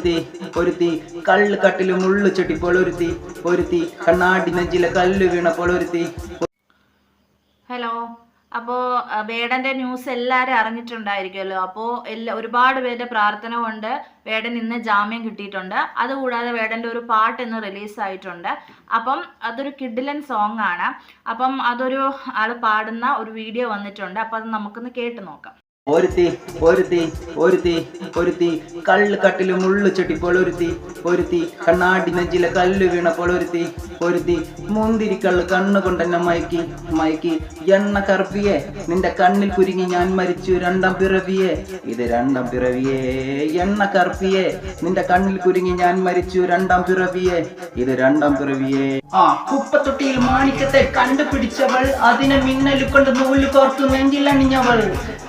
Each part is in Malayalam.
ഒരുത്തി കള്ള് കട്ടില് മുള്ളു ചെട്ടിപ്പോൾ ഒരുത്തി കണ്ണാടി നെഞ്ചിലെ കല്ല് വീണപ്പോൾ ഒരുത്തി. ഹലോ, അപ്പോൾ വേടൻ്റെ ന്യൂസ് എല്ലാവരും അറിഞ്ഞിട്ടുണ്ടായിരിക്കുമല്ലോ. അപ്പോൾ ഒരുപാട് പേരുടെ പ്രാർത്ഥന കൊണ്ട് വേടൻ ഇന്ന് ജാമ്യം കിട്ടിയിട്ടുണ്ട്. അതുകൂടാതെ വേടൻ്റെ ഒരു പാട്ട് ഇന്ന് റിലീസായിട്ടുണ്ട്. അപ്പം അതൊരു കിഡിലൻ സോങ് ആണ്. അപ്പം അതൊരു ആൾ പാടുന്ന ഒരു വീഡിയോ വന്നിട്ടുണ്ട്. അപ്പം അത് നമുക്കൊന്ന് കേട്ട് നോക്കാം. ഒരുത്തി കള്ള് കട്ടില് മുള്ളു ചെട്ടിപ്പോൾ ഒരുത്തി കണ്ണാടി നെഞ്ചിലെ കല്ല് വീണപ്പോൾ ഒരുത്തി മുന്തിരിക്കള്ള് കണ്ണുകൊണ്ടെന്നെ മയക്കി എണ്ണ കറുപ്പിയെ നിന്റെ കണ്ണിൽ കുരുങ്ങി ഞാൻ മരിച്ചു രണ്ടാം പിറവിയെ. ഇത് രണ്ടാം പിറവിയെ. എണ്ണ കറുപ്പിയെ നിന്റെ കണ്ണിൽ കുരുങ്ങി ഞാൻ മരിച്ചു രണ്ടാം പിറവിയെ. ഇത് രണ്ടാം പിറവിയെ. കുപ്പത്തൊട്ടിയിൽ മാണിക്കത്തെ കണ്ടുപിടിച്ചവൾ, അതിനെ മിന്നൽ കൊണ്ട് നൂല് കോർത്തു നെഞ്ചിലണിഞ്ഞവൾ.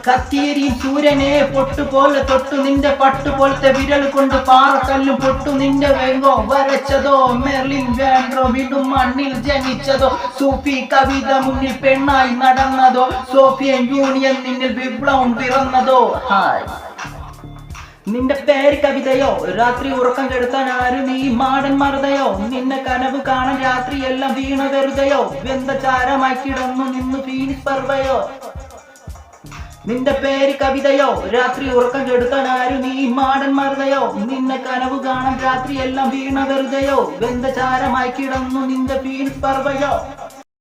കത്തിയേരിയും സൂര്യനെ പൊട്ടുപോലെ തൊട്ടു നിന്റെ പട്ടുപോലത്തെ വിരൽ കൊണ്ട് പാറക്കല്ലും പൊട്ടു നിന്റെ വേങ്ങോ വരച്ചതോ. മെർലിൻ വാൻഡ്രോ വീണ്ടും മണ്ണിൽ ജനിച്ചതോ. സൂഫി കവിത മുന്നിൽ പെണ്ണായി നടന്നതോ. സോഫിയൻ യൂണിയൻ നിന്നിൽ വിപ്ലവം പിറന്നതോ. ഹായ്, നിന്റെ പേര് കവിതയോ. രാത്രി ഉറക്കം കെടുത്താൻ ആരും നീ മാടൻ മറുതയോ. നിന്നെ കനവ് കാണാൻ രാത്രിയെല്ലാം വീണ വെറുതെയോ. വെന്ത ചാരമായി കിടന്നു നിന്ന് ഫീനിക്സ് പർവയോ. നിന്റെ പേര് കവിതയോ. രാത്രി ഉറക്കം കെടുത്താൻ ആരും നീ മാടൻ മറുതയോ. നിന്നെ കനവ് കാണാൻ രാത്രിയെല്ലാം വീണ വെറുതെയോ. വെന്ത ചാരമായി കിടന്നു നിന്റെ ഫീനിക്സ് പർവയോ.